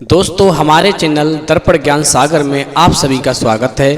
दोस्तों हमारे चैनल दर्पण ज्ञान सागर में आप सभी का स्वागत है।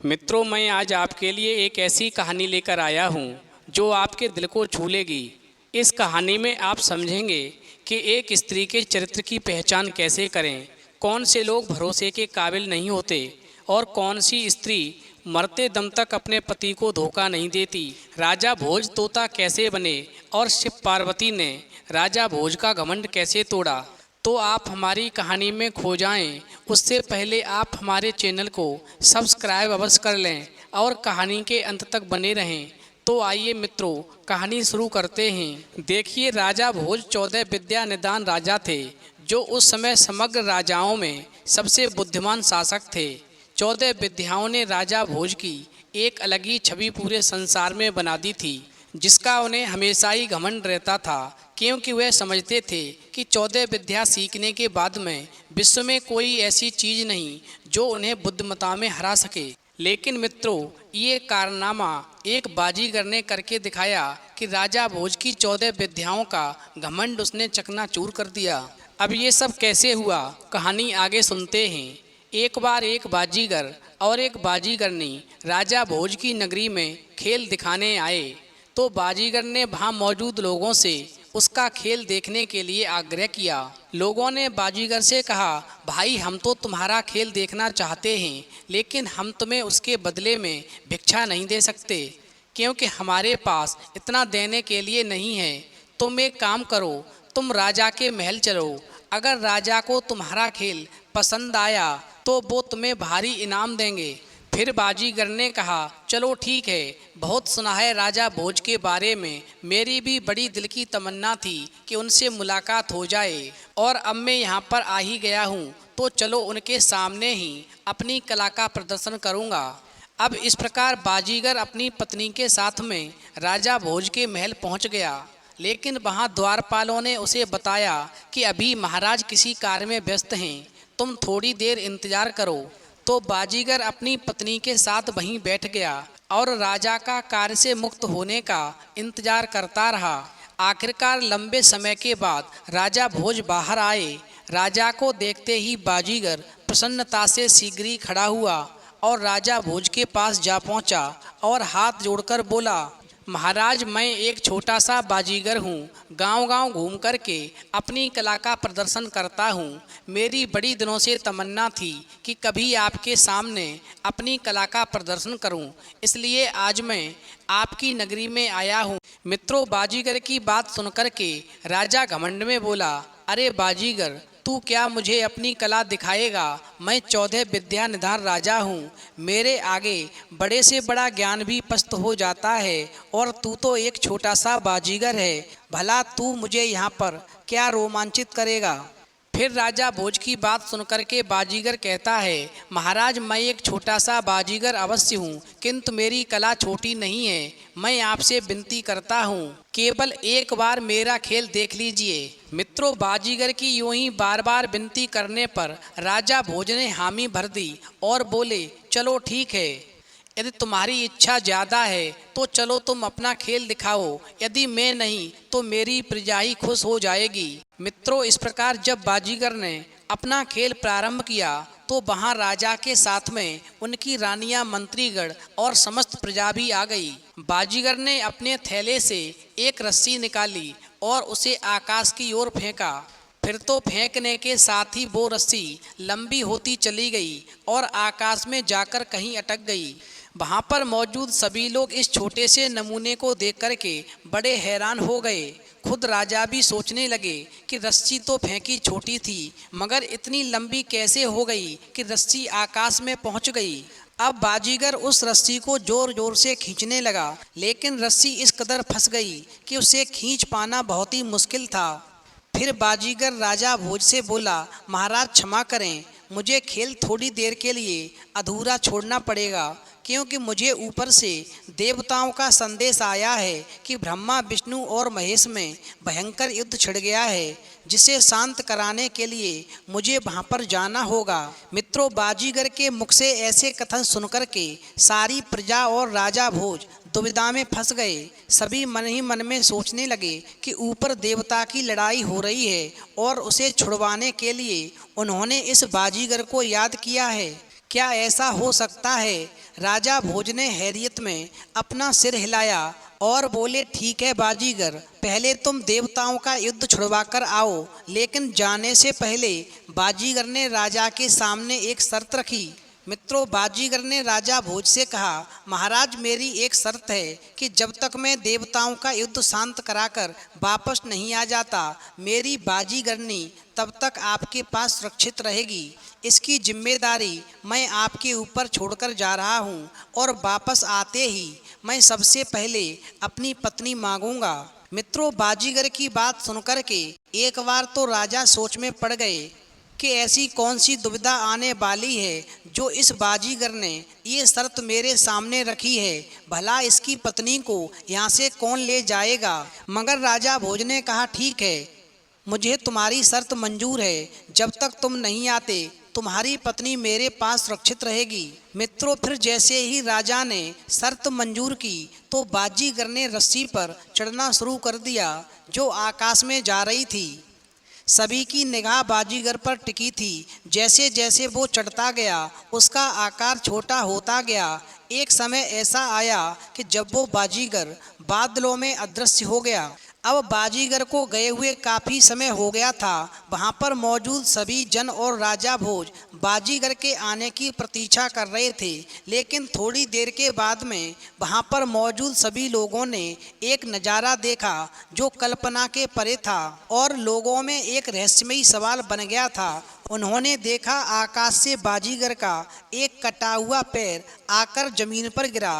मित्रों, मैं आज आपके लिए एक ऐसी कहानी लेकर आया हूं जो आपके दिल को छू लेगी। इस कहानी में आप समझेंगे कि एक स्त्री के चरित्र की पहचान कैसे करें, कौन से लोग भरोसे के काबिल नहीं होते और कौन सी स्त्री मरते दम तक अपने पति को धोखा नहीं देती। राजा भोज तोता कैसे बने और शिव पार्वती ने राजा भोज का घमंड कैसे तोड़ा। तो आप हमारी कहानी में खो जाएं, उससे पहले आप हमारे चैनल को सब्सक्राइब अवश्य कर लें और कहानी के अंत तक बने रहें। तो आइए मित्रों, कहानी शुरू करते हैं। देखिए, राजा भोज 14 विद्या निदान राजा थे, जो उस समय समग्र राजाओं में सबसे बुद्धिमान शासक थे। 14 विद्याओं ने राजा भोज की एक अलग ही छवि पूरे संसार में बना दी थी, जिसका उन्हें हमेशा ही घमंड रहता था, क्योंकि वह समझते थे कि 14 विद्या सीखने के बाद में विश्व में कोई ऐसी चीज़ नहीं जो उन्हें बुद्धिमत्ता में हरा सके। लेकिन मित्रों, ये कारनामा एक बाजीगर ने करके दिखाया कि राजा भोज की 14 विद्याओं का घमंड उसने चकनाचूर कर दिया। अब ये सब कैसे हुआ, कहानी आगे सुनते हैं। एक बार एक बाजीगर और एक बाजीगरनी राजा भोज की नगरी में खेल दिखाने आए, तो बाजीगर ने वहाँ मौजूद लोगों से उसका खेल देखने के लिए आग्रह किया। लोगों ने बाजीगर से कहा, भाई हम तो तुम्हारा खेल देखना चाहते हैं, लेकिन हम तुम्हें उसके बदले में भिक्षा नहीं दे सकते, क्योंकि हमारे पास इतना देने के लिए नहीं है। तुम एक काम करो, तुम राजा के महल चलो। अगर राजा को तुम्हारा खेल पसंद आया तो वो तुम्हें भारी इनाम देंगे। फिर बाजीगर ने कहा, चलो ठीक है, बहुत सुना है राजा भोज के बारे में, मेरी भी बड़ी दिल की तमन्ना थी कि उनसे मुलाकात हो जाए, और अब मैं यहाँ पर आ ही गया हूँ, तो चलो उनके सामने ही अपनी कला का प्रदर्शन करूँगा। अब इस प्रकार बाजीगर अपनी पत्नी के साथ में राजा भोज के महल पहुँच गया, लेकिन वहाँ द्वारपालों ने उसे बताया कि अभी महाराज किसी कार्य में व्यस्त हैं, तुम थोड़ी देर इंतजार करो। तो बाजीगर अपनी पत्नी के साथ वहीं बैठ गया और राजा का कार्य से मुक्त होने का इंतजार करता रहा। आखिरकार लंबे समय के बाद राजा भोज बाहर आए। राजा को देखते ही बाजीगर प्रसन्नता से शीघ्र ही खड़ा हुआ और राजा भोज के पास जा पहुंचा और हाथ जोड़कर बोला, महाराज, मैं एक छोटा सा बाजीगर हूँ, गांव-गांव घूम कर के अपनी कला का प्रदर्शन करता हूँ। मेरी बड़ी दिनों से तमन्ना थी कि कभी आपके सामने अपनी कला का प्रदर्शन करूँ, इसलिए आज मैं आपकी नगरी में आया हूँ। मित्रों, बाजीगर की बात सुनकर के राजा घमंड में बोला, अरे बाजीगर, तू क्या मुझे अपनी कला दिखाएगा? मैं 14 विद्या निधान राजा हूँ, मेरे आगे बड़े से बड़ा ज्ञान भी पस्त हो जाता है, और तू तो एक छोटा सा बाजीगर है। भला तू मुझे यहाँ पर क्या रोमांचित करेगा? फिर राजा भोज की बात सुनकर के बाजीगर कहता है, महाराज, मैं एक छोटा सा बाजीगर अवश्य हूँ, किंतु मेरी कला छोटी नहीं है। मैं आपसे विनती करता हूँ, केवल एक बार मेरा खेल देख लीजिए। मित्रों, बाजीगर की यूं ही बार बार विनती करने पर राजा भोज ने हामी भर दी और बोले, चलो ठीक है, यदि तुम्हारी इच्छा ज़्यादा है तो चलो तुम अपना खेल दिखाओ, यदि मैं नहीं तो मेरी प्रजा ही खुश हो जाएगी। मित्रों, इस प्रकार जब बाजीगर ने अपना खेल प्रारंभ किया तो वहाँ राजा के साथ में उनकी रानियां, मंत्रीगण और समस्त प्रजा भी आ गई। बाजीगर ने अपने थैले से एक रस्सी निकाली और उसे आकाश की ओर फेंका। फिर तो फेंकने के साथ ही वो रस्सी लंबी होती चली गई और आकाश में जाकर कहीं अटक गई। वहाँ पर मौजूद सभी लोग इस छोटे से नमूने को देख कर के बड़े हैरान हो गए। खुद राजा भी सोचने लगे कि रस्सी तो फेंकी छोटी थी, मगर इतनी लंबी कैसे हो गई कि रस्सी आकाश में पहुँच गई। अब बाजीगर उस रस्सी को जोर जोर से खींचने लगा, लेकिन रस्सी इस कदर फंस गई कि उसे खींच पाना बहुत ही मुश्किल था। फिर बाजीगर राजा भोज से बोला, महाराज क्षमा करें, मुझे खेल थोड़ी देर के लिए अधूरा छोड़ना पड़ेगा, क्योंकि मुझे ऊपर से देवताओं का संदेश आया है कि ब्रह्मा, विष्णु और महेश में भयंकर युद्ध छिड़ गया है, जिसे शांत कराने के लिए मुझे वहां पर जाना होगा। मित्रों, बाजीगर के मुख से ऐसे कथन सुनकर के सारी प्रजा और राजा भोज दुविधा में फंस गए। सभी मन ही मन में सोचने लगे कि ऊपर देवता की लड़ाई हो रही है और उसे छुड़वाने के लिए उन्होंने इस बाजीगर को याद किया है। क्या ऐसा हो सकता है? राजा भोज ने हैरियत में अपना सिर हिलाया और बोले, ठीक है बाजीगर, पहले तुम देवताओं का युद्ध छुड़वा कर आओ। लेकिन जाने से पहले बाजीगर ने राजा के सामने एक शर्त रखी। मित्रों, बाजीगर ने राजा भोज से कहा, महाराज मेरी एक शर्त है कि जब तक मैं देवताओं का युद्ध शांत कराकर वापस नहीं आ जाता, मेरी बाजीगरनी तब तक आपके पास सुरक्षित रहेगी। इसकी जिम्मेदारी मैं आपके ऊपर छोड़कर जा रहा हूँ और वापस आते ही मैं सबसे पहले अपनी पत्नी मांगूंगा। मित्रों, बाजीगर की बात सुनकर के एक बार तो राजा सोच में पड़ गए कि ऐसी कौन सी दुविधा आने वाली है जो इस बाजीगर ने ये शर्त मेरे सामने रखी है। भला इसकी पत्नी को यहाँ से कौन ले जाएगा? मगर राजा भोज ने कहा, ठीक है, मुझे तुम्हारी शर्त मंजूर है। जब तक तुम नहीं आते तुम्हारी पत्नी मेरे पास सुरक्षित रहेगी। मित्रों, फिर जैसे ही राजा ने शर्त मंजूर की तो बाजीगर ने रस्सी पर चढ़ना शुरू कर दिया जो आकाश में जा रही थी। सभी की निगाह बाजीगर पर टिकी थी। जैसे जैसे वो चढ़ता गया उसका आकार छोटा होता गया। एक समय ऐसा आया कि जब वो बाजीगर बादलों में अदृश्य हो गया। अब बाजीगर को गए हुए काफ़ी समय हो गया था। वहाँ पर मौजूद सभी जन और राजा भोज बाजीगर के आने की प्रतीक्षा कर रहे थे। लेकिन थोड़ी देर के बाद में वहाँ पर मौजूद सभी लोगों ने एक नज़ारा देखा जो कल्पना के परे था और लोगों में एक रहस्यमयी सवाल बन गया था। उन्होंने देखा आकाश से बाजीगर का एक कटा हुआ पैर आकर जमीन पर गिरा।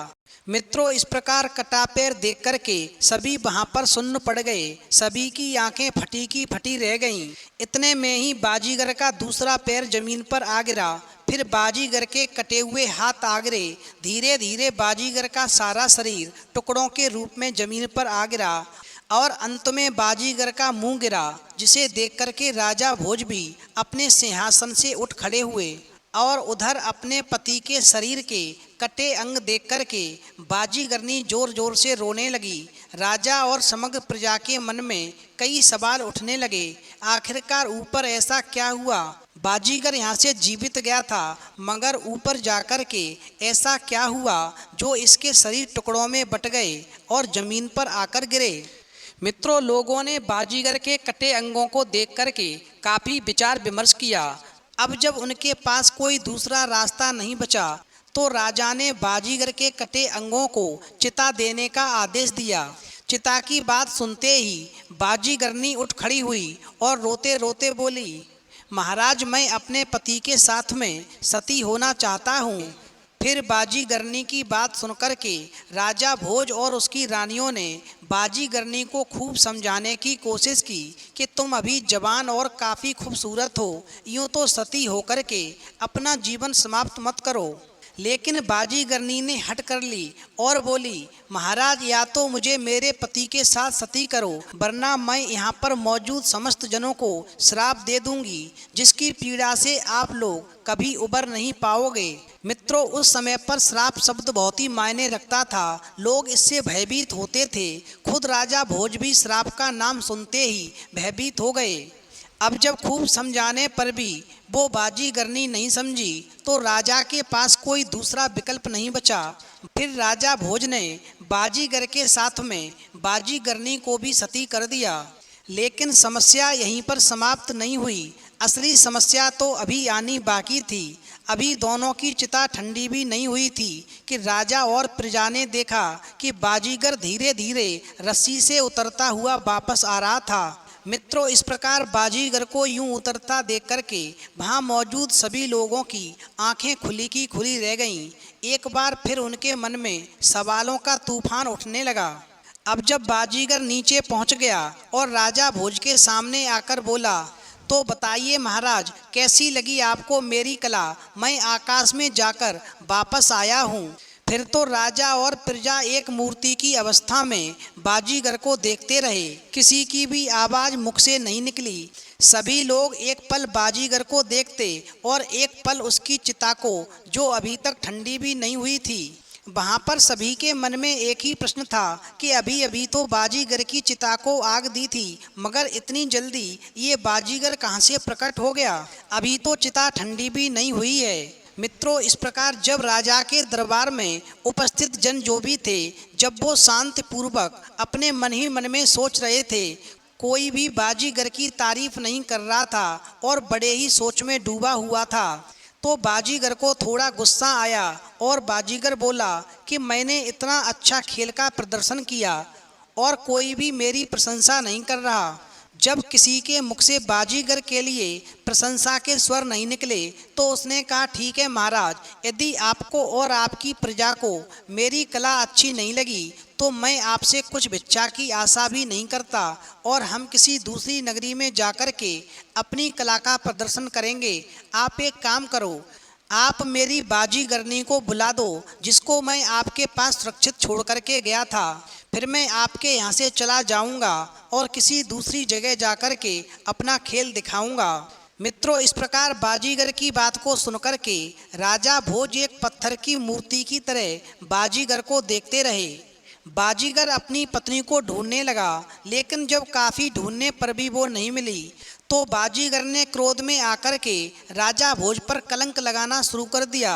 मित्रों, इस प्रकार कटा पैर देख कर के सभी वहाँ पर सुन्न पड़ गए। सभी की आंखें फटी की फटी रह गईं। इतने में ही बाजीगर का दूसरा पैर जमीन पर आ गिरा। फिर बाजीगर के कटे हुए हाथ आ गिरे। धीरे धीरे बाजीगर का सारा शरीर टुकड़ों के रूप में जमीन पर आ गिरा और अंत में बाजीगर का मुंह गिरा, जिसे देख कर के राजा भोज भी अपने सिंहासन से उठ खड़े हुए और उधर अपने पति के शरीर के कटे अंग देख कर के बाजीगरनी जोर जोर से रोने लगी। राजा और समग्र प्रजा के मन में कई सवाल उठने लगे। आखिरकार ऊपर ऐसा क्या हुआ? बाजीगर यहाँ से जीवित गया था, मगर ऊपर जाकर के ऐसा क्या हुआ जो इसके शरीर टुकड़ों में बट गए और जमीन पर आकर गिरे? मित्रों, लोगों ने बाजीगर के कटे अंगों को देख कर के काफ़ी विचार विमर्श किया। अब जब उनके पास कोई दूसरा रास्ता नहीं बचा तो राजा ने बाजीगर के कटे अंगों को चिता देने का आदेश दिया। चिता की बात सुनते ही बाजीगरनी उठ खड़ी हुई और रोते रोते बोली, महाराज, मैं अपने पति के साथ में सती होना चाहता हूँ। फिर बाजीगरनी की बात सुनकर के राजा भोज और उसकी रानियों ने बाजीगरनी को खूब समझाने की कोशिश की कि तुम अभी जवान और काफ़ी खूबसूरत हो, यूँ तो सती होकर के अपना जीवन समाप्त मत करो। लेकिन बाजीगरनी ने हट कर ली और बोली, महाराज, या तो मुझे मेरे पति के साथ सती करो, वरना मैं यहाँ पर मौजूद समस्त जनों को श्राप दे दूंगी, जिसकी पीड़ा से आप लोग कभी उबर नहीं पाओगे। मित्रों, उस समय पर श्राप शब्द बहुत ही मायने रखता था। लोग इससे भयभीत होते थे। खुद राजा भोज भी श्राप का नाम सुनते ही भयभीत हो गए। अब जब खूब समझाने पर भी वो बाजीगरनी नहीं समझी तो राजा के पास कोई दूसरा विकल्प नहीं बचा। फिर राजा भोज ने बाजीगर के साथ में बाजीगरनी को भी सती कर दिया। लेकिन समस्या यहीं पर समाप्त नहीं हुई। असली समस्या तो अभी आनी बाकी थी। अभी दोनों की चिता ठंडी भी नहीं हुई थी कि राजा और प्रजा ने देखा कि बाजीगर धीरे धीरे रस्सी से उतरता हुआ वापस आ रहा था। मित्रों, इस प्रकार बाजीगर को यूं उतरता देख करके वहाँ मौजूद सभी लोगों की आंखें खुली की खुली रह गईं। एक बार फिर उनके मन में सवालों का तूफान उठने लगा। अब जब बाजीगर नीचे पहुँच गया और राजा भोज के सामने आकर बोला, तो बताइए महाराज, कैसी लगी आपको मेरी कला? मैं आकाश में जाकर वापस आया हूँ। फिर तो राजा और प्रजा एक मूर्ति की अवस्था में बाजीगर को देखते रहे। किसी की भी आवाज़ मुख से नहीं निकली। सभी लोग एक पल बाजीगर को देखते और एक पल उसकी चिता को, जो अभी तक ठंडी भी नहीं हुई थी। वहां पर सभी के मन में एक ही प्रश्न था कि अभी अभी तो बाजीगर की चिता को आग दी थी, मगर इतनी जल्दी ये बाजीगर कहाँ से प्रकट हो गया? अभी तो चिता ठंडी भी नहीं हुई है। मित्रों, इस प्रकार जब राजा के दरबार में उपस्थित जन जो भी थे, जब वो शांति पूर्वक अपने मन ही मन में सोच रहे थे, कोई भी बाजीगर की तारीफ नहीं कर रहा था और बड़े ही सोच में डूबा हुआ था, तो बाजीगर को थोड़ा गुस्सा आया और बाजीगर बोला कि मैंने इतना अच्छा खेल का प्रदर्शन किया और कोई भी मेरी प्रशंसा नहीं कर रहा। जब किसी के मुख से बाजीगर के लिए प्रशंसा के स्वर नहीं निकले तो उसने कहा, ठीक है महाराज, यदि आपको और आपकी प्रजा को मेरी कला अच्छी नहीं लगी तो मैं आपसे कुछ भिक्षा की आशा भी नहीं करता और हम किसी दूसरी नगरी में जाकर के अपनी कला का प्रदर्शन करेंगे। आप एक काम करो, आप मेरी बाजीगरनी को बुला दो जिसको मैं आपके पास सुरक्षित छोड़ करके गया था। फिर मैं आपके यहाँ से चला जाऊँगा और किसी दूसरी जगह जाकर के अपना खेल दिखाऊँगा। मित्रों, इस प्रकार बाजीगर की बात को सुनकर के राजा भोज एक पत्थर की मूर्ति की तरह बाजीगर को देखते रहे। बाजीगर अपनी पत्नी को ढूंढने लगा, लेकिन जब काफ़ी ढूंढने पर भी वो नहीं मिली तो बाजीगर ने क्रोध में आकर के राजा भोज पर कलंक लगाना शुरू कर दिया।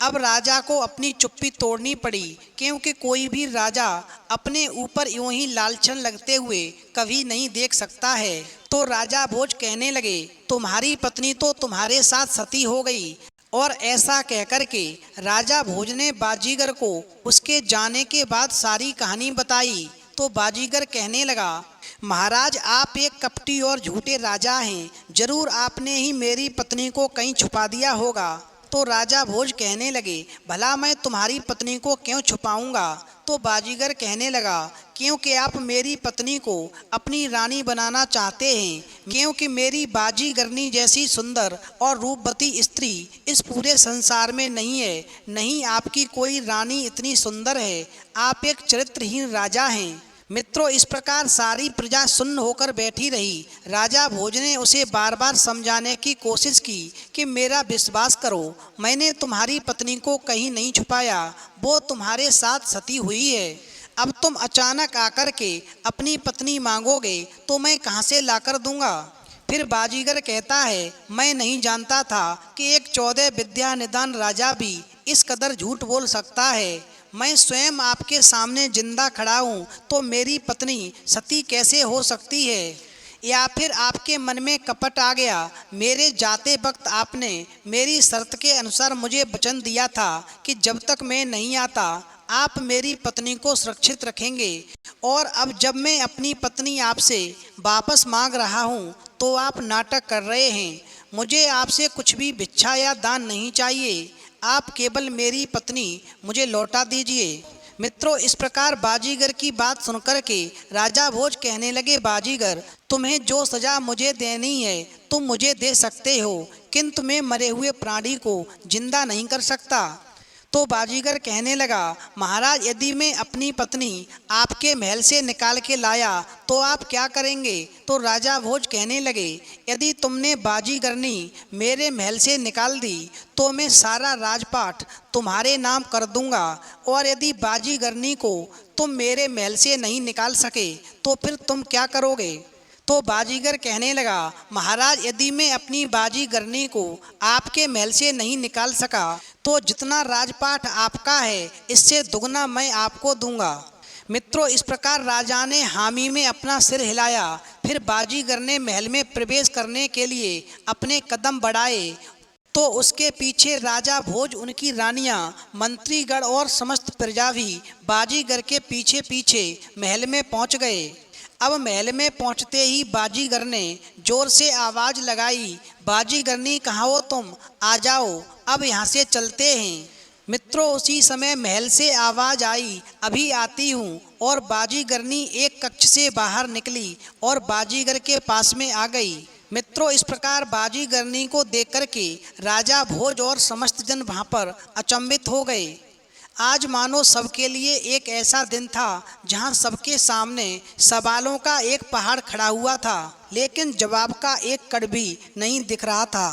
अब राजा को अपनी चुप्पी तोड़नी पड़ी, क्योंकि कोई भी राजा अपने ऊपर यूं ही लालछन लगते हुए कभी नहीं देख सकता है। तो राजा भोज कहने लगे, तुम्हारी पत्नी तो तुम्हारे साथ सती हो गई। और ऐसा कहकर के राजा भोज ने बाजीगर को उसके जाने के बाद सारी कहानी बताई। तो बाजीगर कहने लगा, महाराज, आप एक कपटी और झूठे राजा हैं, जरूर आपने ही मेरी पत्नी को कहीं छुपा दिया होगा। तो राजा भोज कहने लगे, भला मैं तुम्हारी पत्नी को क्यों छुपाऊंगा? तो बाजीगर कहने लगा, क्योंकि आप मेरी पत्नी को अपनी रानी बनाना चाहते हैं, क्योंकि मेरी बाजीगरनी जैसी सुंदर और रूपवती स्त्री इस पूरे संसार में नहीं है, नहीं आपकी कोई रानी इतनी सुंदर है, आप एक चरित्रहीन राजा हैं। मित्रों, इस प्रकार सारी प्रजा सुन्न होकर बैठी रही। राजा भोज ने उसे बार बार समझाने की कोशिश की कि मेरा विश्वास करो, मैंने तुम्हारी पत्नी को कहीं नहीं छुपाया, वो तुम्हारे साथ सती हुई है। अब तुम अचानक आकर के अपनी पत्नी मांगोगे तो मैं कहाँ से लाकर दूंगा? फिर बाजीगर कहता है, मैं नहीं जानता था कि एक 14 विद्या निदान राजा भी इस कदर झूठ बोल सकता है। मैं स्वयं आपके सामने जिंदा खड़ा हूँ तो मेरी पत्नी सती कैसे हो सकती है? या फिर आपके मन में कपट आ गया? मेरे जाते वक्त आपने मेरी शर्त के अनुसार मुझे वचन दिया था कि जब तक मैं नहीं आता आप मेरी पत्नी को सुरक्षित रखेंगे, और अब जब मैं अपनी पत्नी आपसे वापस मांग रहा हूँ तो आप नाटक कर रहे हैं। मुझे आपसे कुछ भी भिक्षा या दान नहीं चाहिए, आप केवल मेरी पत्नी मुझे लौटा दीजिए। मित्रों, इस प्रकार बाजीगर की बात सुनकर के राजा भोज कहने लगे, बाजीगर, तुम्हें जो सजा मुझे देनी है तुम मुझे दे सकते हो, किंतु मैं मरे हुए प्राणी को जिंदा नहीं कर सकता। तो बाजीगर कहने लगा, महाराज, यदि मैं अपनी पत्नी आपके महल से निकाल के लाया तो आप क्या करेंगे? तो राजा भोज कहने लगे, यदि तुमने बाजीगरनी मेरे महल से निकाल दी तो मैं सारा राजपाट तुम्हारे नाम कर दूंगा, और यदि बाजीगरनी को तुम मेरे महल से नहीं निकाल सके तो फिर तुम क्या करोगे? तो बाजीगर कहने लगा, महाराज, यदि मैं अपनी बाजीगरनी को आपके महल से नहीं निकाल सका तो जितना राजपाट आपका है इससे दुगना मैं आपको दूंगा। मित्रों, इस प्रकार राजा ने हामी में अपना सिर हिलाया। फिर बाजीगर ने महल में प्रवेश करने के लिए अपने कदम बढ़ाए तो उसके पीछे राजा भोज, उनकी रानियां, मंत्रीगण और समस्त प्रजा भी बाजीगर के पीछे पीछे महल में पहुंच गए। अब महल में पहुंचते ही बाजीगर ने जोर से आवाज़ लगाई, बाजीगरनी, कहाँ हो तुम? आ जाओ, अब यहाँ से चलते हैं। मित्रों, उसी समय महल से आवाज़ आई, अभी आती हूँ, और बाजीगरनी एक कक्ष से बाहर निकली और बाजीगर के पास में आ गई। मित्रों, इस प्रकार बाजीगरनी को देख कर के राजा भोज और समस्त जन वहाँ पर अचंभित हो गए। आज मानो सबके लिए एक ऐसा दिन था जहां सबके सामने सवालों का एक पहाड़ खड़ा हुआ था, लेकिन जवाब का एक कण भी नहीं दिख रहा था।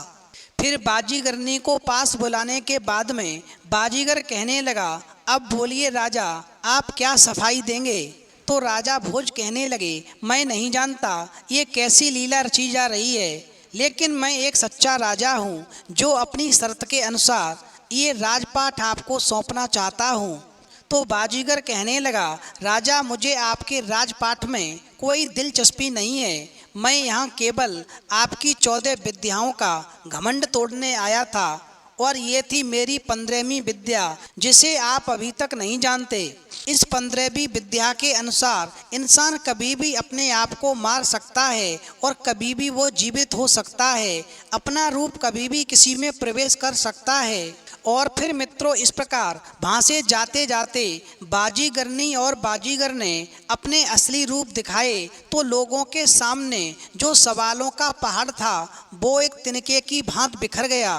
फिर बाजीगरनी को पास बुलाने के बाद में बाजीगर कहने लगा, अब बोलिए राजा, आप क्या सफाई देंगे? तो राजा भोज कहने लगे, मैं नहीं जानता ये कैसी लीला रची जा रही है, लेकिन मैं एक सच्चा राजा हूँ जो अपनी शर्त के अनुसार ये राजपाट आपको सौंपना चाहता हूँ। तो बाजीगर कहने लगा, राजा, मुझे आपके राजपाट में कोई दिलचस्पी नहीं है। मैं यहाँ केवल आपकी 14 विद्याओं का घमंड तोड़ने आया था, और ये थी मेरी 15वीं विद्या, जिसे आप अभी तक नहीं जानते। इस 15वीं विद्या के अनुसार इंसान कभी भी अपने आप को मार सकता है और कभी भी वो जीवित हो सकता है, अपना रूप कभी भी किसी में प्रवेश कर सकता है। और फिर मित्रों, इस प्रकार भांसे जाते जाते बाजीगरनी और बाजीगर ने अपने असली रूप दिखाए, तो लोगों के सामने जो सवालों का पहाड़ था वो एक तिनके की भांति बिखर गया,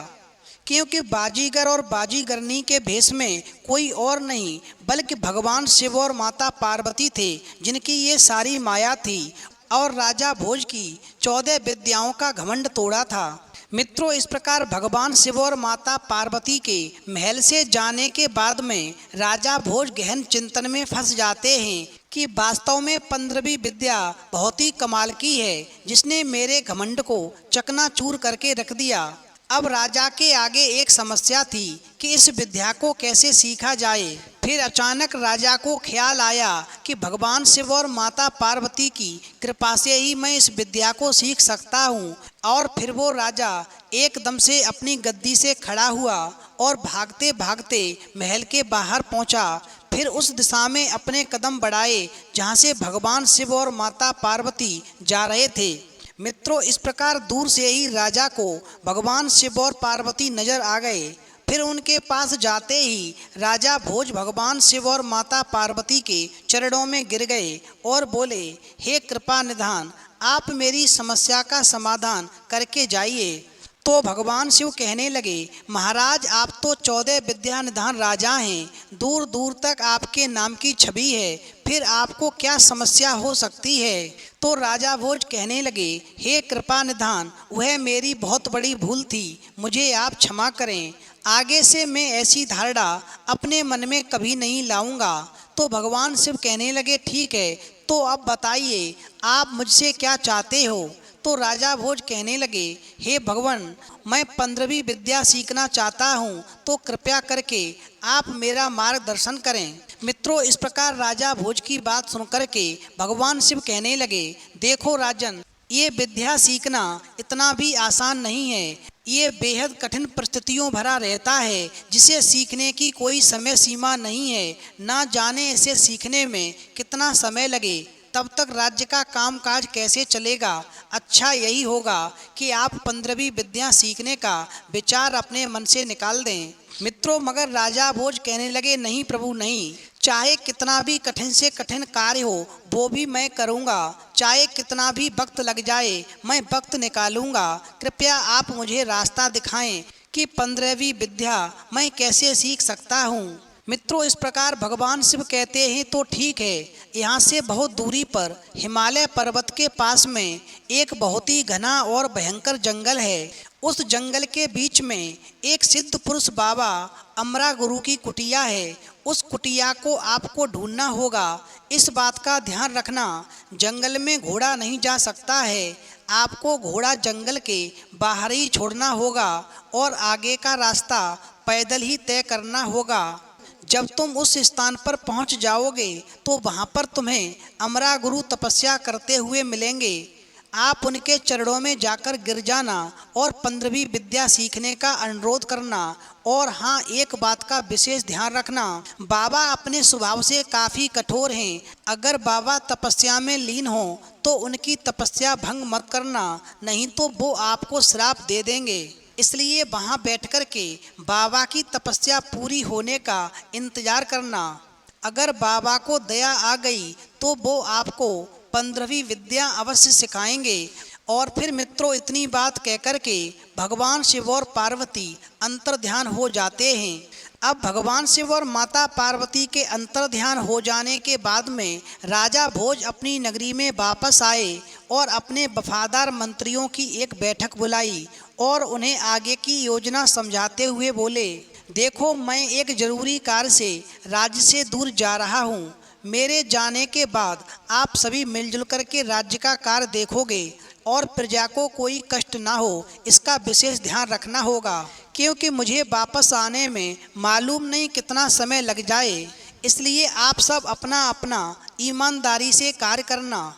क्योंकि बाजीगर और बाजीगरनी के भेष में कोई और नहीं बल्कि भगवान शिव और माता पार्वती थे, जिनकी ये सारी माया थी और राजा भोज की 14 विद्याओं का घमंड तोड़ा था। मित्रों, इस प्रकार भगवान शिव और माता पार्वती के महल से जाने के बाद में राजा भोज गहन चिंतन में फंस जाते हैं कि वास्तव में 15वीं विद्या बहुत ही कमाल की है, जिसने मेरे घमंड को चकनाचूर करके रख दिया। अब राजा के आगे एक समस्या थी कि इस विद्या को कैसे सीखा जाए। फिर अचानक राजा को ख्याल आया कि भगवान शिव और माता पार्वती की कृपा से ही मैं इस विद्या को सीख सकता हूँ। और फिर वो राजा एकदम से अपनी गद्दी से खड़ा हुआ और भागते भागते महल के बाहर पहुँचा। फिर उस दिशा में अपने कदम बढ़ाए जहाँ से भगवान शिव और माता पार्वती जा रहे थे। मित्रों, इस प्रकार दूर से ही राजा को भगवान शिव और पार्वती नजर आ गए। फिर उनके पास जाते ही राजा भोज भगवान शिव और माता पार्वती के चरणों में गिर गए और बोले, हे कृपा निधान, आप मेरी समस्या का समाधान करके जाइए। तो भगवान शिव कहने लगे, महाराज, आप तो 14 विद्या निधान राजा हैं, दूर दूर तक आपके नाम की छवि है, फिर आपको क्या समस्या हो सकती है? तो राजा भोज कहने लगे, हे कृपा निधान, वह मेरी बहुत बड़ी भूल थी, मुझे आप क्षमा करें। आगे से मैं ऐसी धारणा अपने मन में कभी नहीं लाऊंगा। तो भगवान शिव कहने लगे, ठीक है, तो अब बताइए आप मुझसे क्या चाहते हो? तो राजा भोज कहने लगे, हे भगवान, मैं 15वीं विद्या सीखना चाहता हूँ, तो कृपया करके आप मेरा मार्गदर्शन करें। मित्रों, इस प्रकार राजा भोज की बात सुनकर के भगवान शिव कहने लगे, देखो राजन, ये विद्या सीखना इतना भी आसान नहीं है। ये बेहद कठिन परिस्थितियों भरा रहता है, जिसे सीखने की कोई समय सीमा नहीं है। ना जाने इसे सीखने में कितना समय लगे, तब तक राज्य का कामकाज कैसे चलेगा। अच्छा यही होगा कि आप 15वीं विद्या सीखने का विचार अपने मन से निकाल दें। मित्रों, मगर राजा भोज कहने लगे, नहीं प्रभु नहीं, चाहे कितना भी कठिन से कठिन कार्य हो वो भी मैं करूँगा, चाहे कितना भी वक्त लग जाए मैं वक्त निकालूंगा। कृपया आप मुझे रास्ता दिखाएं कि 15वीं विद्या मैं कैसे सीख सकता हूँ। मित्रों, इस प्रकार भगवान शिव कहते हैं, तो ठीक है, यहाँ से बहुत दूरी पर हिमालय पर्वत के पास में एक बहुत ही घना और भयंकर जंगल है। उस जंगल के बीच में एक सिद्ध पुरुष बाबा अमरा गुरु की कुटिया है। उस कुटिया को आपको ढूंढना होगा। इस बात का ध्यान रखना, जंगल में घोड़ा नहीं जा सकता है। आपको घोड़ा जंगल के बाहर ही छोड़ना होगा और आगे का रास्ता पैदल ही तय करना होगा। जब तुम उस स्थान पर पहुंच जाओगे तो वहां पर तुम्हें अमरा गुरु तपस्या करते हुए मिलेंगे। आप उनके चरणों में जाकर गिर जाना और 15वीं विद्या सीखने का अनुरोध करना। और हाँ, एक बात का विशेष ध्यान रखना, बाबा अपने स्वभाव से काफ़ी कठोर हैं। अगर बाबा तपस्या में लीन हो तो उनकी तपस्या भंग मत करना, नहीं तो वो आपको श्राप दे देंगे। इसलिए वहाँ बैठकर के बाबा की तपस्या पूरी होने का इंतजार करना। अगर बाबा को दया आ गई तो वो आपको 15वीं विद्या अवश्य सिखाएंगे। और फिर मित्रों, इतनी बात कहकर के भगवान शिव और पार्वती अंतर्ध्यान हो जाते हैं। अब भगवान शिव और माता पार्वती के अंतर्ध्यान हो जाने के बाद में राजा भोज अपनी नगरी में वापस आए और अपने वफादार मंत्रियों की एक बैठक बुलाई और उन्हें आगे की योजना समझाते हुए बोले, देखो, मैं एक जरूरी कार्य से राज्य से दूर जा रहा हूँ। मेरे जाने के बाद आप सभी मिलजुल कर के राज्य का कार्य देखोगे और प्रजा को कोई कष्ट ना हो, इसका विशेष ध्यान रखना होगा, क्योंकि मुझे वापस आने में मालूम नहीं कितना समय लग जाए। इसलिए आप सब अपना अपना ईमानदारी से कार्य करना।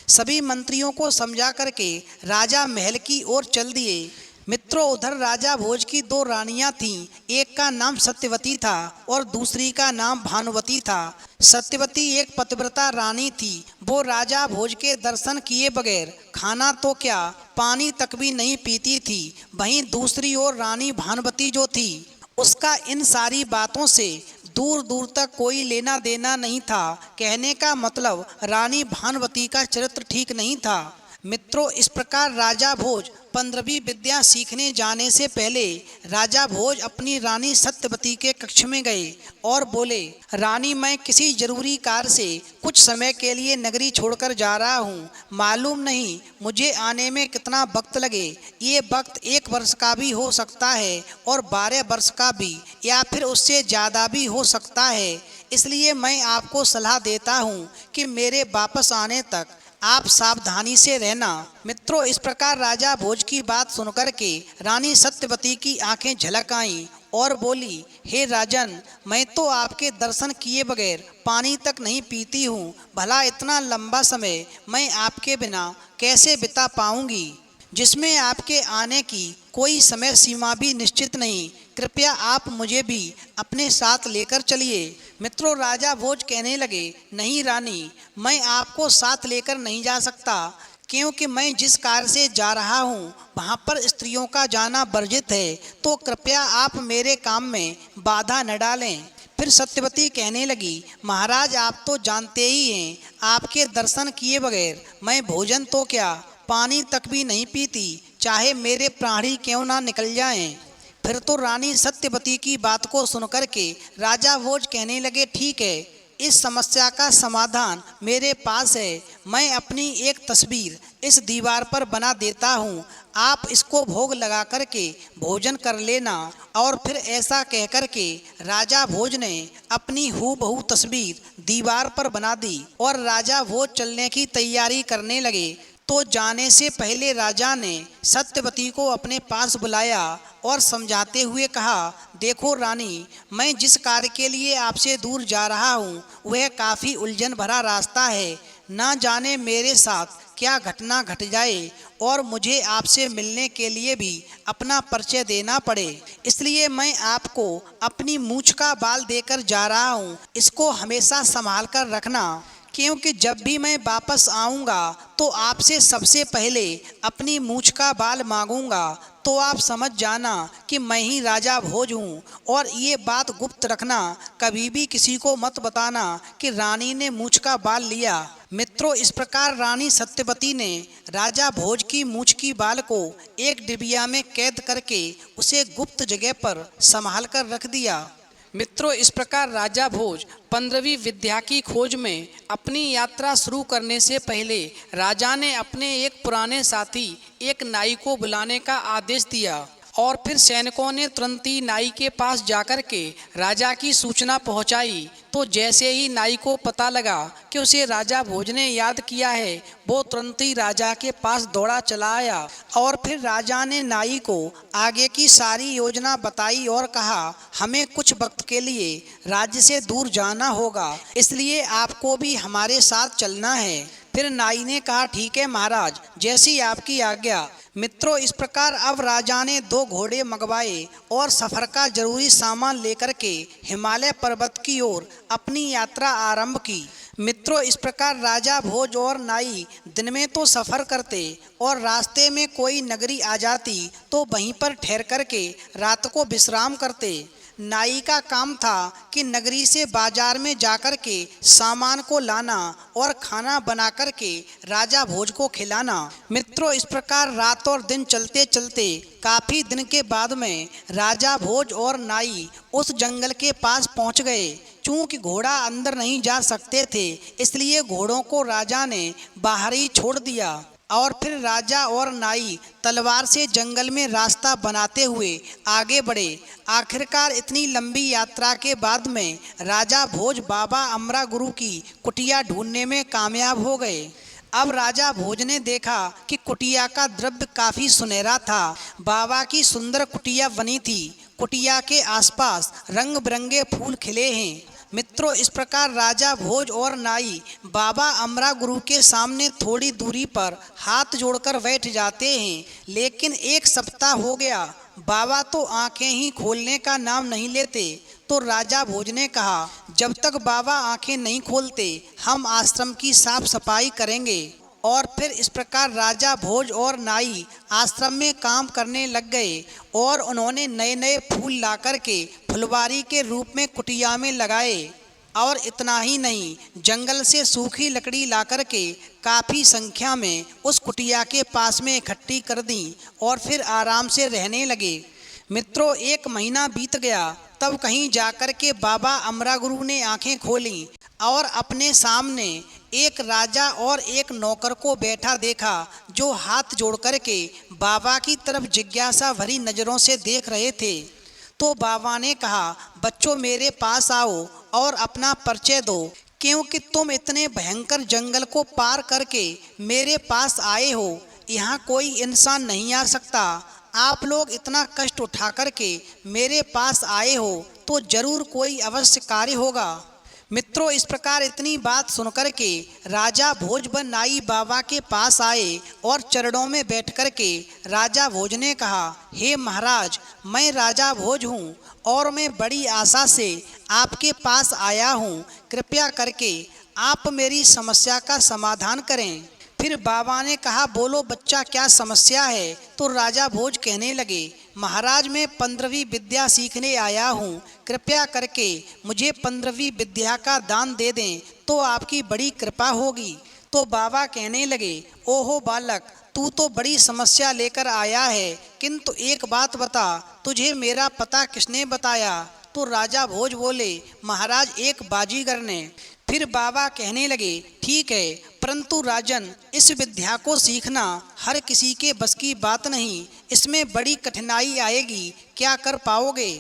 सभी मंत्रियों को समझा करके राजा महल की ओर चल दिए। मित्रों, उधर राजा भोज की 2 रानियां थीं। एक का नाम सत्यवती था और दूसरी का नाम भानुवती था। सत्यवती एक पतिव्रता रानी थी। वो राजा भोज के दर्शन किए बगैर खाना तो क्या, पानी तक भी नहीं पीती थी। वहीं दूसरी ओर रानी भानुवती जो थी, उसका इन सारी बातों से दूर दूर तक कोई लेना देना नहीं था। कहने का मतलब रानी भानुवती का चरित्र ठीक नहीं था। मित्रों, इस प्रकार राजा भोज 15वीं विद्या सीखने जाने से पहले राजा भोज अपनी रानी सत्यवती के कक्ष में गए और बोले, रानी, मैं किसी जरूरी कार्य से कुछ समय के लिए नगरी छोड़कर जा रहा हूँ। मालूम नहीं मुझे आने में कितना वक्त लगे। ये वक्त 1 वर्ष का भी हो सकता है और 12 वर्ष का भी, या फिर उससे ज़्यादा भी हो सकता है। इसलिए मैं आपको सलाह देता हूँ कि मेरे वापस आने तक आप सावधानी से रहना। मित्रों, इस प्रकार राजा भोज की बात सुनकर के रानी सत्यवती की आंखें झलक आईं और बोली, हे राजन, मैं तो आपके दर्शन किए बगैर पानी तक नहीं पीती हूँ। भला इतना लंबा समय मैं आपके बिना कैसे बिता पाऊंगी, जिसमें आपके आने की कोई समय सीमा भी निश्चित नहीं। कृपया आप मुझे भी अपने साथ लेकर चलिए। मित्रों, राजा भोज कहने लगे, नहीं रानी, मैं आपको साथ लेकर नहीं जा सकता, क्योंकि मैं जिस कार्य से जा रहा हूँ वहाँ पर स्त्रियों का जाना वर्जित है। तो कृपया आप मेरे काम में बाधा न डालें। फिर सत्यवती कहने लगी, महाराज, आप तो जानते ही हैं, आपके दर्शन किए बगैर मैं भोजन तो क्या, पानी तक भी नहीं पीती, चाहे मेरे प्राण ही क्यों ना निकल जाएं। फिर तो रानी सत्यवती की बात को सुनकर के राजा भोज कहने लगे, ठीक है, इस समस्या का समाधान मेरे पास है। मैं अपनी एक तस्वीर इस दीवार पर बना देता हूँ, आप इसको भोग लगा करके भोजन कर लेना। और फिर ऐसा कहकर के राजा भोज ने अपनी हूबहू तस्वीर दीवार पर बना दी और राजा भोज चलने की तैयारी करने लगे। तो जाने से पहले राजा ने सत्यवती को अपने पास बुलाया और समझाते हुए कहा, देखो रानी, मैं जिस कार्य के लिए आपसे दूर जा रहा हूँ वह काफ़ी उलझन भरा रास्ता है। ना जाने मेरे साथ क्या घटना घट जाए और मुझे आपसे मिलने के लिए भी अपना परिचय देना पड़े। इसलिए मैं आपको अपनी मूंछ का बाल देकर जा रहा हूँ। इसको हमेशा संभाल कर रखना, क्योंकि जब भी मैं वापस आऊँगा तो आपसे सबसे पहले अपनी मूंछ का बाल मांगूंगा। तो आप समझ जाना कि मैं ही राजा भोज हूँ। और ये बात गुप्त रखना, कभी भी किसी को मत बताना कि रानी ने मूंछ का बाल लिया। मित्रों, इस प्रकार रानी सत्यवती ने राजा भोज की मूंछ की बाल को एक डिबिया में कैद करके उसे गुप्त जगह पर संभाल कर रख दिया। मित्रों, इस प्रकार राजा भोज 15वीं विद्या की खोज में अपनी यात्रा शुरू करने से पहले राजा ने अपने एक पुराने साथी एक नाई को बुलाने का आदेश दिया और फिर सैनिकों ने तुरंत ही नाई के पास जाकर के राजा की सूचना पहुंचाई। तो जैसे ही नाई को पता लगा कि उसे राजा भोज ने याद किया है, वो तुरंत ही राजा के पास दौड़ा चला आया और फिर राजा ने नाई को आगे की सारी योजना बताई और कहा, हमें कुछ वक्त के लिए राज्य से दूर जाना होगा, इसलिए आपको भी हमारे साथ चलना है। फिर नाई ने कहा, ठीक है महाराज, जैसी आपकी आज्ञा। मित्रों, इस प्रकार अब राजा ने 2 घोड़े मंगवाए और सफ़र का जरूरी सामान लेकर के हिमालय पर्वत की ओर अपनी यात्रा आरंभ की। मित्रों, इस प्रकार राजा भोज और नाई दिन में तो सफ़र करते और रास्ते में कोई नगरी आ जाती तो वहीं पर ठहर करके रात को विश्राम करते। नाई का काम था कि नगरी से बाजार में जाकर के सामान को लाना और खाना बना कर के राजा भोज को खिलाना। मित्रों, इस प्रकार रात और दिन चलते चलते काफ़ी दिन के बाद में राजा भोज और नाई उस जंगल के पास पहुंच गए। चूँकि घोड़ा अंदर नहीं जा सकते थे, इसलिए घोड़ों को राजा ने बाहर ही छोड़ दिया। और फिर राजा और नाई तलवार से जंगल में रास्ता बनाते हुए आगे बढ़े। आखिरकार इतनी लंबी यात्रा के बाद में राजा भोज बाबा अमरा गुरु की कुटिया ढूंढने में कामयाब हो गए। अब राजा भोज ने देखा कि कुटिया का द्रव्य काफ़ी सुनहरा था। बाबा की सुंदर कुटिया बनी थी। कुटिया के आसपास रंग बिरंगे फूल खिले हैं। मित्रों, इस प्रकार राजा भोज और नाई बाबा अमरा गुरु के सामने थोड़ी दूरी पर हाथ जोड़कर बैठ जाते हैं। लेकिन एक सप्ताह हो गया, बाबा तो आंखें ही खोलने का नाम नहीं लेते। तो राजा भोज ने कहा, जब तक बाबा आंखें नहीं खोलते हम आश्रम की साफ सफाई करेंगे। और फिर इस प्रकार राजा भोज और नाई आश्रम में काम करने लग गए और उन्होंने नए नए फूल ला कर के फुलवारी के रूप में कुटिया में लगाए। और इतना ही नहीं, जंगल से सूखी लकड़ी ला कर के काफ़ी संख्या में उस कुटिया के पास में इकट्ठी कर दी और फिर आराम से रहने लगे। मित्रों, 1 महीना बीत गया। तब कहीं जाकर के बाबा अमरा गुरु ने आंखें खोली और अपने सामने एक राजा और एक नौकर को बैठा देखा, जो हाथ जोड़ कर के बाबा की तरफ जिज्ञासा भरी नज़रों से देख रहे थे। तो बाबा ने कहा, बच्चों मेरे पास आओ और अपना परिचय दो, क्योंकि तुम इतने भयंकर जंगल को पार करके मेरे पास आए हो। यहाँ कोई इंसान नहीं आ सकता। आप लोग इतना कष्ट उठा करके मेरे पास आए हो तो जरूर कोई अवश्य कार्य होगा। मित्रों, इस प्रकार इतनी बात सुनकर के राजा भोज व नाई बाबा के पास आए और चरणों में बैठ कर के राजा भोज ने कहा, हे महाराज, मैं राजा भोज हूँ और मैं बड़ी आशा से आपके पास आया हूँ। कृपया करके आप मेरी समस्या का समाधान करें। फिर बाबा ने कहा, बोलो बच्चा, क्या समस्या है? तो राजा भोज कहने लगे, महाराज, मैं 15वीं विद्या सीखने आया हूँ। कृपया करके मुझे 15वीं विद्या का दान दे दें तो आपकी बड़ी कृपा होगी। तो बाबा कहने लगे, ओहो बालक, तू तो बड़ी समस्या लेकर आया है, किंतु एक बात बता, तुझे मेरा पता किसने बताया? तो राजा भोज बोले, महाराज, एक बाजीगर ने। फिर बाबा कहने लगे, ठीक है, परंतु राजन, इस विद्या को सीखना हर किसी के बस की बात नहीं। इसमें बड़ी कठिनाई आएगी, क्या कर पाओगे?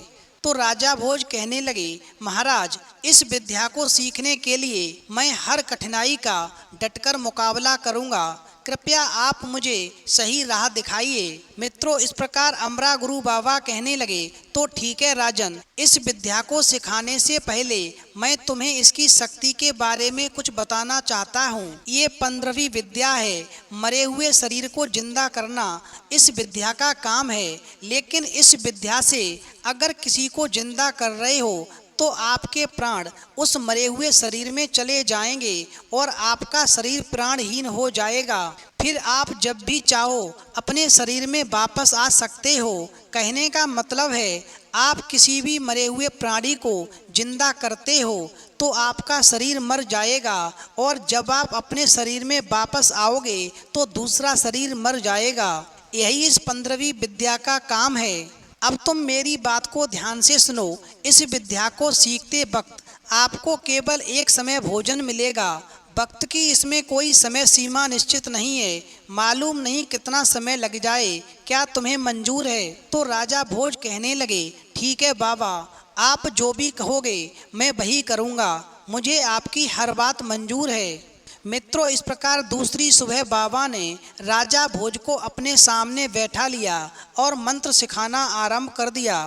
तो राजा भोज कहने लगे, महाराज, इस विद्या को सीखने के लिए मैं हर कठिनाई का डटकर मुकाबला करूंगा। कृपया आप मुझे सही राह दिखाइए। मित्रों, इस प्रकार अमरा गुरु बाबा कहने लगे, तो ठीक है राजन, इस विद्या को सिखाने से पहले मैं तुम्हें इसकी शक्ति के बारे में कुछ बताना चाहता हूँ। ये 15वीं विद्या है। मरे हुए शरीर को जिंदा करना इस विद्या का काम है। लेकिन इस विद्या से अगर किसी को जिंदा कर रहे हो तो आपके प्राण उस मरे हुए शरीर में चले जाएंगे और आपका शरीर प्राणहीन हो जाएगा। फिर आप जब भी चाहो अपने शरीर में वापस आ सकते हो। कहने का मतलब है, आप किसी भी मरे हुए प्राणी को जिंदा करते हो तो आपका शरीर मर जाएगा और जब आप अपने शरीर में वापस आओगे तो दूसरा शरीर मर जाएगा। यही इस 15वीं विद्या का काम है। अब तुम मेरी बात को ध्यान से सुनो। इस विद्या को सीखते वक्त आपको केवल एक समय भोजन मिलेगा। वक्त की इसमें कोई समय सीमा निश्चित नहीं है। मालूम नहीं कितना समय लग जाए। क्या तुम्हें मंजूर है? तो राजा भोज कहने लगे, ठीक है बाबा, आप जो भी कहोगे मैं वही करूँगा। मुझे आपकी हर बात मंजूर है। मित्रों, इस प्रकार दूसरी सुबह बाबा ने राजा भोज को अपने सामने बैठा लिया और मंत्र सिखाना आरंभ कर दिया।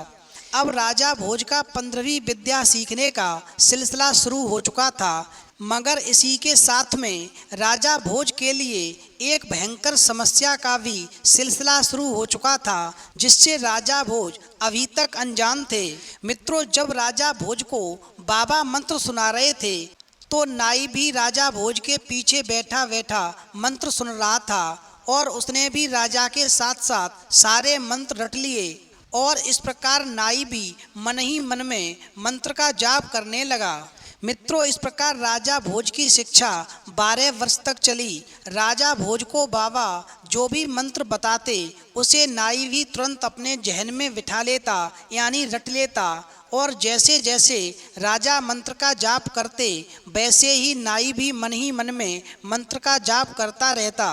अब राजा भोज का 15वीं विद्या सीखने का सिलसिला शुरू हो चुका था, मगर इसी के साथ में राजा भोज के लिए एक भयंकर समस्या का भी सिलसिला शुरू हो चुका था, जिससे राजा भोज अभी तक अनजान थे। मित्रों, जब राजा भोज को बाबा मंत्र सुना रहे थे तो नाई भी राजा भोज के पीछे बैठा बैठा मंत्र सुन रहा था और उसने भी राजा के साथ साथ सारे मंत्र रट लिए। और इस प्रकार नाई भी मन ही मन में मंत्र का जाप करने लगा। मित्रों, इस प्रकार राजा भोज की शिक्षा 12 वर्ष तक चली। राजा भोज को बाबा जो भी मंत्र बताते उसे नाई भी तुरंत अपने जहन में बिठा लेता, यानी रट लेता। और जैसे जैसे राजा मंत्र का जाप करते वैसे ही नाई भी मन ही मन में मंत्र का जाप करता रहता।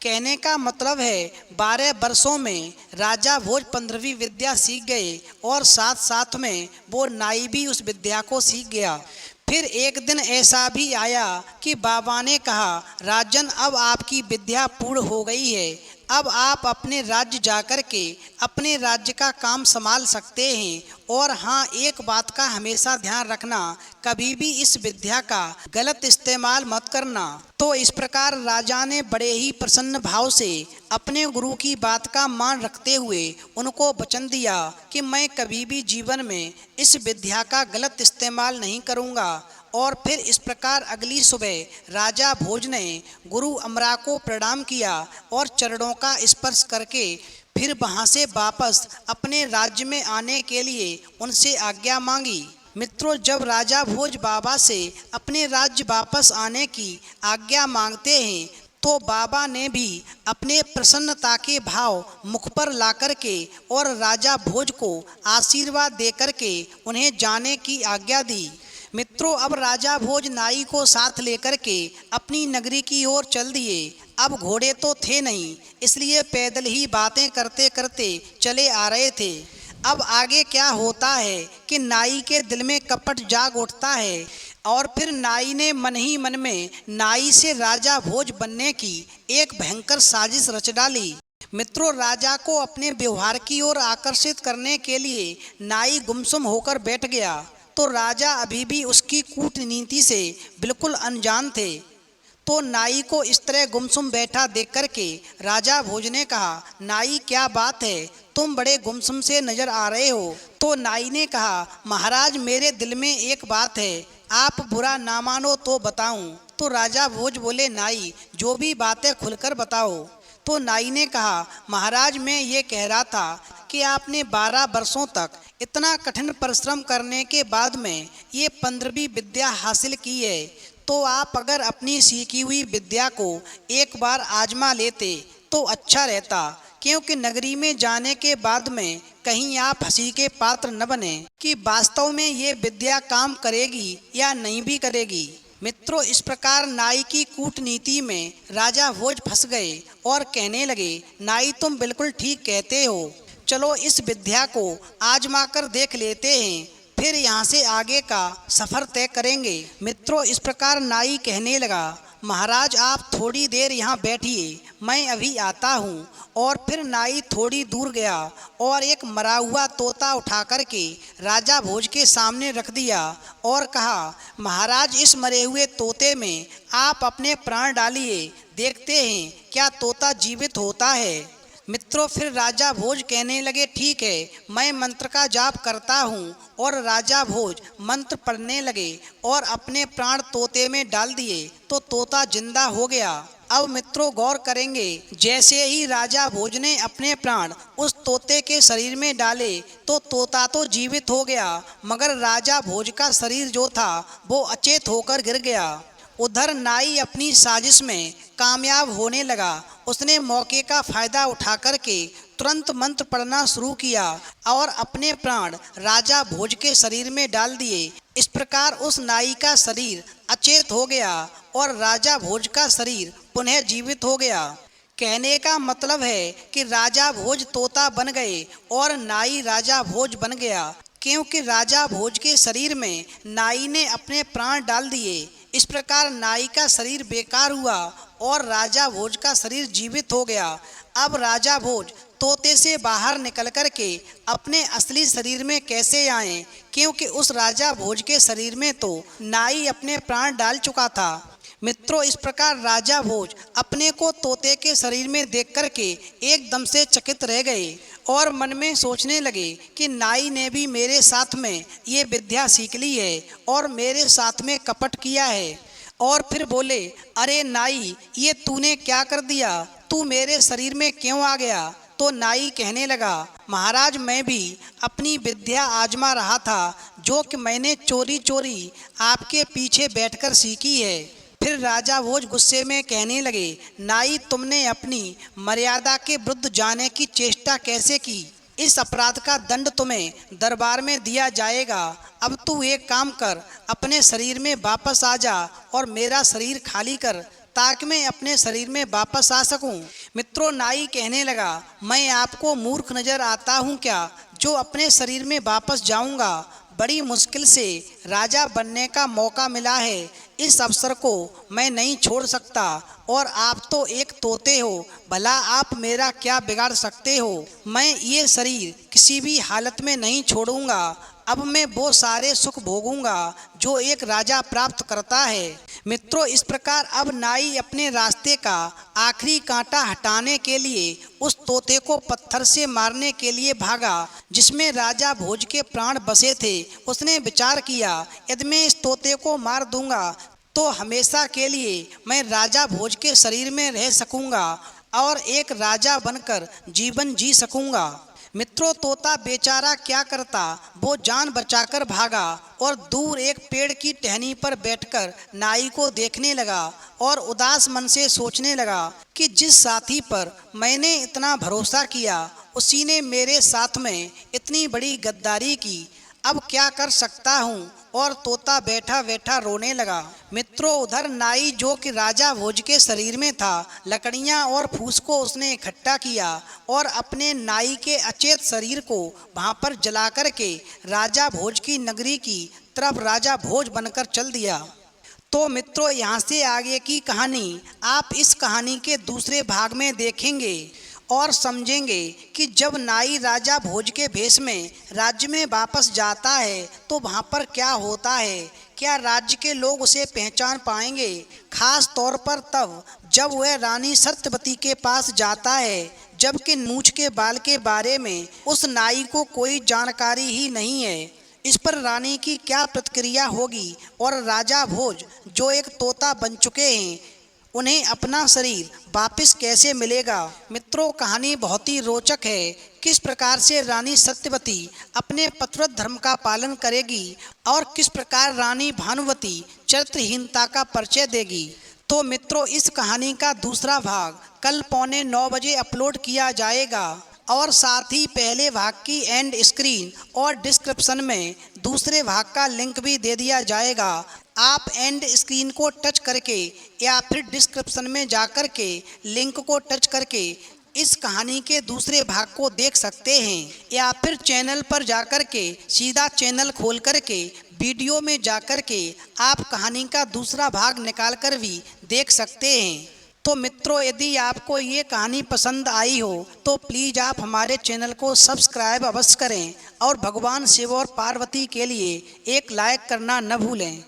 कहने का मतलब है 12 वर्षों में राजा भोज 15वीं विद्या सीख गए और साथ साथ में वो नाई भी उस विद्या को सीख गया। फिर एक दिन ऐसा भी आया कि बाबा ने कहा, राजन अब आपकी विद्या पूर्ण हो गई है, अब आप अपने राज्य जाकर के अपने राज्य का काम संभाल सकते हैं। और हाँ, एक बात का हमेशा ध्यान रखना, कभी भी इस विद्या का गलत इस्तेमाल मत करना। तो इस प्रकार राजा ने बड़े ही प्रसन्न भाव से अपने गुरु की बात का मान रखते हुए उनको वचन दिया कि मैं कभी भी जीवन में इस विद्या का गलत इस्तेमाल नहीं करूँगा। और फिर इस प्रकार अगली सुबह राजा भोज ने गुरु अमरा को प्रणाम किया और चरणों का स्पर्श करके फिर वहाँ से वापस अपने राज्य में आने के लिए उनसे आज्ञा मांगी। मित्रों, जब राजा भोज बाबा से अपने राज्य वापस आने की आज्ञा मांगते हैं तो बाबा ने भी अपने प्रसन्नता के भाव मुख पर ला करके और राजा भोज को आशीर्वाद दे करके उन्हें जाने की आज्ञा दी। मित्रों, अब राजा भोज नाई को साथ लेकर के अपनी नगरी की ओर चल दिए। अब घोड़े तो थे नहीं, इसलिए पैदल ही बातें करते करते चले आ रहे थे। अब आगे क्या होता है कि नाई के दिल में कपट जाग उठता है और फिर नाई ने मन ही मन में नाई से राजा भोज बनने की एक भयंकर साजिश रच डाली। मित्रों, राजा को अपने व्यवहार की ओर आकर्षित करने के लिए नाई गुमसुम होकर बैठ गया, तो राजा अभी भी उसकी कूटनीति से बिल्कुल अनजान थे। तो नाई को इस तरह गुमसुम बैठा देख करके राजा भोज ने कहा, नाई क्या बात है, तुम बड़े गुमसुम से नजर आ रहे हो। तो नाई ने कहा, महाराज मेरे दिल में एक बात है, आप बुरा ना मानो तो बताऊं। तो राजा भोज बोले, नाई जो भी बातें खुलकर बताओ। तो नाई ने कहा, महाराज मैं ये कह रहा था कि आपने 12 वर्षों तक इतना कठिन परिश्रम करने के बाद में ये 15वीं विद्या हासिल की है, तो आप अगर अपनी सीखी हुई विद्या को एक बार आजमा लेते तो अच्छा रहता, क्योंकि नगरी में जाने के बाद में कहीं आप हंसी के पात्र न बने कि वास्तव में ये विद्या काम करेगी या नहीं भी करेगी। मित्रों, इस प्रकार नाई की कूटनीति में राजा भोज फंस गए और कहने लगे, नाई तुम बिल्कुल ठीक कहते हो, चलो इस विद्या को आजमा कर देख लेते हैं, फिर यहाँ से आगे का सफ़र तय करेंगे। मित्रों, इस प्रकार नाई कहने लगा, महाराज आप थोड़ी देर यहाँ बैठिए, मैं अभी आता हूँ। और फिर नाई थोड़ी दूर गया और एक मरा हुआ तोता उठा करके राजा भोज के सामने रख दिया और कहा, महाराज इस मरे हुए तोते में आप अपने प्राण डालिए, देखते हैं क्या तोता जीवित होता है। मित्रों, फिर राजा भोज कहने लगे, ठीक है, मैं मंत्र का जाप करता हूँ। और राजा भोज मंत्र पढ़ने लगे और अपने प्राण तोते में डाल दिए तो तोता जिंदा हो गया। अब मित्रों गौर करेंगे, जैसे ही राजा भोज ने अपने प्राण उस तोते के शरीर में डाले तो तोता तो जीवित हो गया, मगर राजा भोज का शरीर जो था वो अचेत होकर गिर गया। उधर नाई अपनी साजिश में कामयाब होने लगा। उसने मौके का फायदा उठा करके तुरंत मंत्र पढ़ना शुरू किया और अपने प्राण राजा भोज के शरीर में डाल दिए। इस प्रकार उस नाई का शरीर अचेत हो गया और राजा भोज का शरीर पुनः जीवित हो गया। कहने का मतलब है कि राजा भोज तोता बन गए और नाई राजा भोज बन गया, क्योंकि राजा भोज के शरीर में नाई ने अपने प्राण डाल दिए। इस प्रकार नाई का शरीर बेकार हुआ और राजा भोज का शरीर जीवित हो गया। अब राजा भोज तोते से बाहर निकल कर के अपने असली शरीर में कैसे आए, क्योंकि उस राजा भोज के शरीर में तो नाई अपने प्राण डाल चुका था। मित्रों, इस प्रकार राजा भोज अपने को तोते के शरीर में देख कर के एकदम से चकित रह गए और मन में सोचने लगे कि नाई ने भी मेरे साथ में ये विद्या सीख ली है और मेरे साथ में कपट किया है। और फिर बोले, अरे नाई, ये तूने क्या कर दिया, तू मेरे शरीर में क्यों आ गया। तो नाई कहने लगा, महाराज मैं भी अपनी विद्या आजमा रहा था, जो कि मैंने चोरी चोरी आपके पीछे बैठकर सीखी है। फिर राजा भोज गुस्से में कहने लगे, नाई तुमने अपनी मर्यादा के विरुद्ध जाने की चेष्टा कैसे की, इस अपराध का दंड तुम्हें दरबार में दिया जाएगा। अब तू एक काम कर, अपने शरीर में वापस आ जा और मेरा शरीर खाली कर, ताकि मैं अपने शरीर में वापस आ सकूं। मित्रों, नाई कहने लगा, मैं आपको मूर्ख नजर आता हूं क्या, जो अपने शरीर में वापस जाऊंगा। बड़ी मुश्किल से राजा बनने का मौका मिला है, इस अवसर को मैं नहीं छोड़ सकता। और आप तो एक तोते हो, भला आप मेरा क्या बिगाड़ सकते हो। मैं ये शरीर किसी भी हालत में नहीं छोड़ूंगा। अब मैं वो सारे सुख भोगूंगा जो एक राजा प्राप्त करता है। मित्रों, इस प्रकार अब नाई अपने रास्ते का आखिरी कांटा हटाने के लिए उस तोते को पत्थर से मारने के लिए भागा, जिसमें राजा भोज के प्राण बसे थे। उसने विचार किया, यदि मैं इस तोते को मार दूंगा तो हमेशा के लिए मैं राजा भोज के शरीर में रह सकूंगा और एक राजा बनकर जीवन जी सकूंगा। मित्रों, तोता बेचारा क्या करता, वो जान बचाकर भागा और दूर एक पेड़ की टहनी पर बैठकर नाई को देखने लगा और उदास मन से सोचने लगा कि जिस साथी पर मैंने इतना भरोसा किया, उसी ने मेरे साथ में इतनी बड़ी गद्दारी की। अब क्या कर सकता हूँ। और तोता बैठा बैठा रोने लगा। मित्रों, उधर नाई जो कि राजा भोज के शरीर में था, लकड़ियाँ और फूस को उसने इकट्ठा किया और अपने नाई के अचेत शरीर को वहाँ पर जला कर के राजा भोज की नगरी की तरफ राजा भोज बनकर चल दिया। तो मित्रों, यहाँ से आगे की कहानी आप इस कहानी के दूसरे भाग में देखेंगे और समझेंगे कि जब नाई राजा भोज के भेष में राज्य में वापस जाता है तो वहाँ पर क्या होता है। क्या राज्य के लोग उसे पहचान पाएंगे, खास तौर पर तब जब वह रानी सत्यवती के पास जाता है, जबकि मूछ के बाल के बारे में उस नाई को कोई जानकारी ही नहीं है। इस पर रानी की क्या प्रतिक्रिया होगी और राजा भोज जो एक तोता बन चुके हैं, उन्हें अपना शरीर वापस कैसे मिलेगा। मित्रों, कहानी बहुत ही रोचक है। किस प्रकार से रानी सत्यवती अपने पतिव्रत धर्म का पालन करेगी और किस प्रकार रानी भानुवती चरित्रहीनता का परिचय देगी। तो मित्रों, इस कहानी का दूसरा भाग कल 8:45 बजे अपलोड किया जाएगा और साथ ही पहले भाग की एंड स्क्रीन और डिस्क्रिप्शन में दूसरे भाग का लिंक भी दे दिया जाएगा। आप एंड स्क्रीन को टच करके या फिर डिस्क्रिप्शन में जाकर के लिंक को टच करके इस कहानी के दूसरे भाग को देख सकते हैं, या फिर चैनल पर जाकर के सीधा चैनल खोल करके वीडियो में जाकर के आप कहानी का दूसरा भाग निकाल कर भी देख सकते हैं। तो मित्रों, यदि आपको ये कहानी पसंद आई हो तो प्लीज़ आप हमारे चैनल को सब्सक्राइब अवश्य करें और भगवान शिव और पार्वती के लिए एक लाइक करना न भूलें।